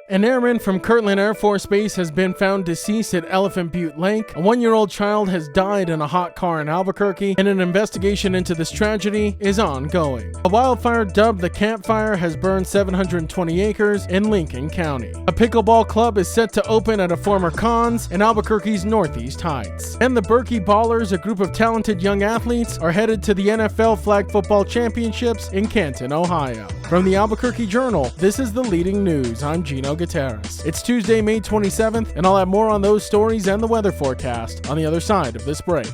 An airman from Kirtland Air Force Base has been found deceased at Elephant Butte Lake. A 1-year-old child has died in a hot car in Albuquerque, and an investigation into this tragedy is ongoing. A wildfire dubbed the Campfire has burned 720 acres in Lincoln County. A pickleball club is set to open at a former Conn's in Albuquerque's Northeast Heights. And the Berkey Ballers, a group of talented young athletes, are headed to the NFL Flag Football Championships in Canton, Ohio. From the Albuquerque Journal, this is the leading news. I'm Gino Gutierrez. It's Tuesday, May 27th, and I'll have more on those stories and the weather forecast on the other side of this break.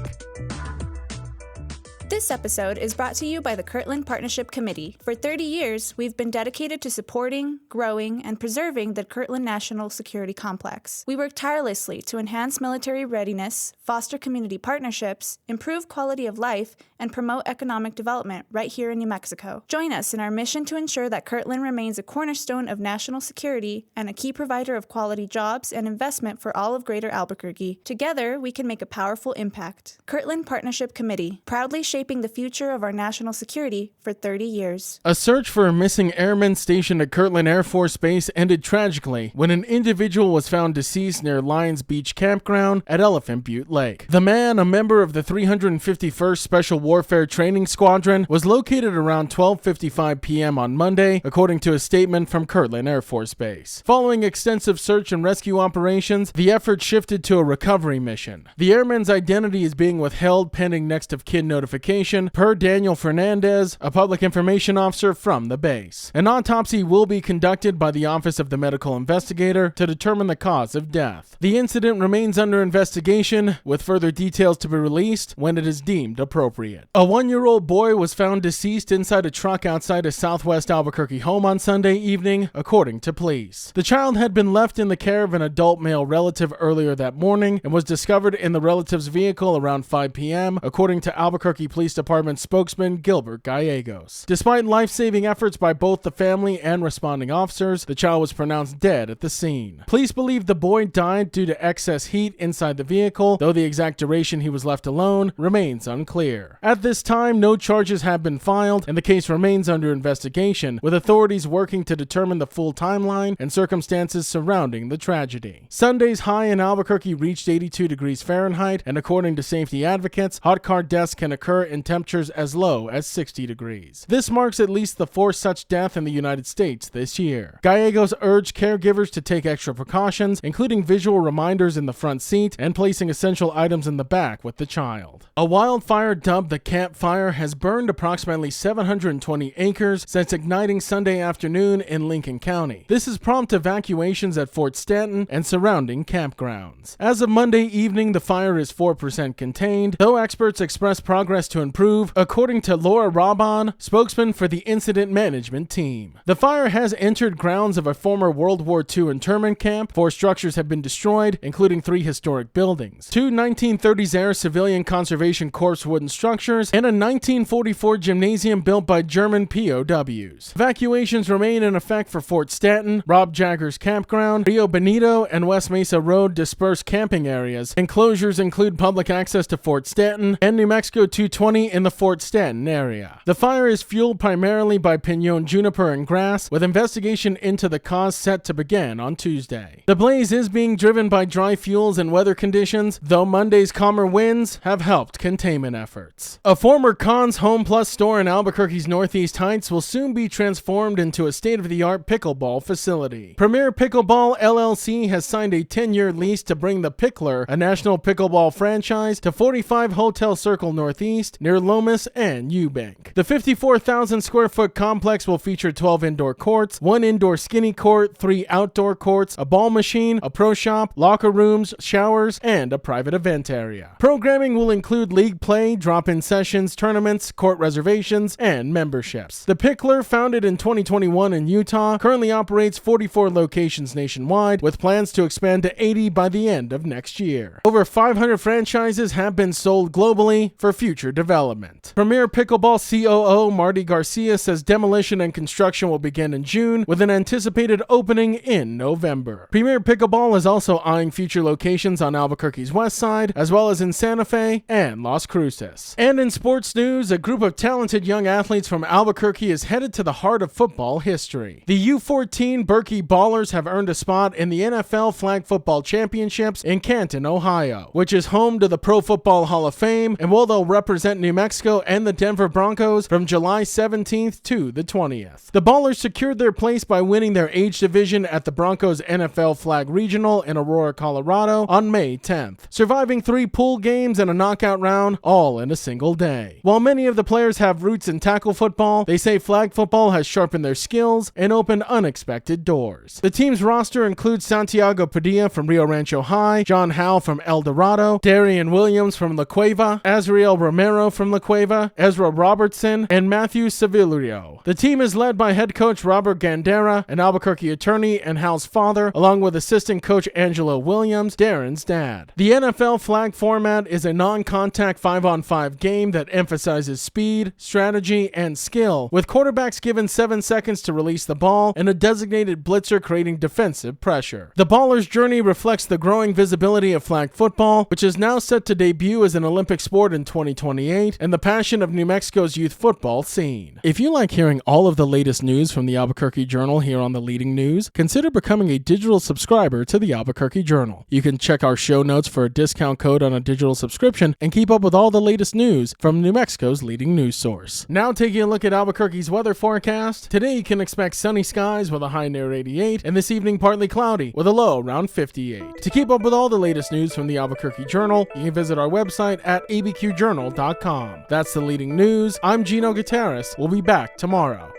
This episode is brought to you by the Kirtland Partnership Committee. For 30 years, we've been dedicated to supporting, growing, and preserving the Kirtland National Security Complex. We work tirelessly to enhance military readiness, foster community partnerships, improve quality of life, and promote economic development right here in New Mexico. Join us in our mission to ensure that Kirtland remains a cornerstone of national security and a key provider of quality jobs and investment for all of Greater Albuquerque. Together, we can make a powerful impact. Kirtland Partnership Committee, proudly shaping the future of our national security for 30 years. A search for a missing airman stationed at Kirtland Air Force Base ended tragically when an individual was found deceased near Lions Beach Campground at Elephant Butte Lake. The man, a member of the 351st Special Warfare Training Squadron, was located around 12:55 p.m. on Monday, according to a statement from Kirtland Air Force Base. Following extensive search and rescue operations, the effort shifted to a recovery mission. The airman's identity is being withheld pending next of kin notification, per Daniel Fernandez, a public information officer from the base. An autopsy will be conducted by the Office of the Medical Investigator to determine the cause of death. The incident remains under investigation, with further details to be released when it is deemed appropriate. A 1-year-old boy was found deceased inside a truck outside a Southwest Albuquerque home on Sunday evening, according to police. The child had been left in the care of an adult male relative earlier that morning and was discovered in the relative's vehicle around 5 p.m., according to Albuquerque Police Department spokesman Gilbert Gallegos. Despite life-saving efforts by both the family and responding officers, the child was pronounced dead at the scene. Police believe the boy died due to excess heat inside the vehicle, though the exact duration he was left alone remains unclear. At this time, no charges have been filed, and the case remains under investigation, with authorities working to determine the full timeline and circumstances surrounding the tragedy. Sunday's high in Albuquerque reached 82 degrees Fahrenheit, and according to safety advocates, hot car deaths can occur in temperatures as low as 60 degrees. This marks at least the fourth such death in the United States this year. Gallegos urged caregivers to take extra precautions, including visual reminders in the front seat and placing essential items in the back with the child. A wildfire dubbed the Campfire has burned approximately 720 acres since igniting Sunday afternoon in Lincoln County. This has prompted evacuations at Fort Stanton and surrounding campgrounds. As of Monday evening, the fire is 4% contained, though experts express progress to improve, according to Laura Raban, spokesman for the incident management team. The fire has entered grounds of a former World War II internment camp. 4 structures have been destroyed, including 3 historic buildings, 2 1930s-era civilian conservation corps wooden structures, and a 1944 gymnasium built by German POWs. Evacuations remain in effect for Fort Stanton, Rob Jagger's Campground, Rio Benito, and West Mesa Road dispersed camping areas. Enclosures include public access to Fort Stanton and New Mexico 220 in the Fort Stanton area. The fire is fueled primarily by pinon juniper and grass, with investigation into the cause set to begin on Tuesday. The blaze is being driven by dry fuels and weather conditions, though Monday's calmer winds have helped containment efforts. A former Conn's Home Plus store in Albuquerque's Northeast Heights will soon be transformed into a state-of-the-art pickleball facility. Premier Pickleball LLC has signed a 10-year lease to bring the Pickler, a national pickleball franchise, to 45 Hotel Circle Northeast near Lomas and Eubank. The 54,000 square foot complex will feature 12 indoor courts, 1 indoor skinny court, 3 outdoor courts, a ball machine, a pro shop, locker rooms, showers, and a private event area. Programming will include league play, drop-in sessions, tournaments, court reservations, and memberships. The Pickler, founded in 2021 in Utah, currently operates 44 locations nationwide, with plans to expand to 80 by the end of next year. Over 500 franchises have been sold globally for future development. development. Premier Pickleball COO Marty Garcia says demolition and construction will begin in June, with an anticipated opening in November. Premier Pickleball is also eyeing future locations on Albuquerque's west side, as well as in Santa Fe and Las Cruces. And in sports news, a group of talented young athletes from Albuquerque is headed to the heart of football history. The U14 Berkey Ballers have earned a spot in the NFL Flag Football Championships in Canton, Ohio, which is home to the Pro Football Hall of Fame, and will they'll represent New Mexico and the Denver Broncos from July 17th to the 20th. The Ballers secured their place by winning their age division at the Broncos NFL Flag Regional in Aurora, Colorado on May 10th, surviving 3 pool games and a knockout round all in a single day. While many of the players have roots in tackle football, they say flag football has sharpened their skills and opened unexpected doors. The team's roster includes Santiago Padilla from Rio Rancho High, John Howe from El Dorado, Darian Williams from La Cueva, Azriel Romero from La Cueva, Ezra Robertson, and Matthew Sevillario. The team is led by head coach Robert Gandera, an Albuquerque attorney and Hal's father, along with assistant coach Angelo Williams, Darren's dad. The NFL flag format is a non-contact 5-on-5 game that emphasizes speed, strategy, and skill, with quarterbacks given 7 seconds to release the ball and a designated blitzer creating defensive pressure. The Ballers' journey reflects the growing visibility of flag football, which is now set to debut as an Olympic sport in 2028, and the passion of New Mexico's youth football scene. If you like hearing all of the latest news from the Albuquerque Journal here on the Leading News, consider becoming a digital subscriber to the Albuquerque Journal. You can check our show notes for a discount code on a digital subscription and keep up with all the latest news from New Mexico's leading news source. Now taking a look at Albuquerque's weather forecast. Today you can expect sunny skies with a high near 88, and this evening partly cloudy with a low around 58. To keep up with all the latest news from the Albuquerque Journal, you can visit our website at abqjournal.com. That's the Leading News. I'm Gino Gutierrez. We'll be back tomorrow.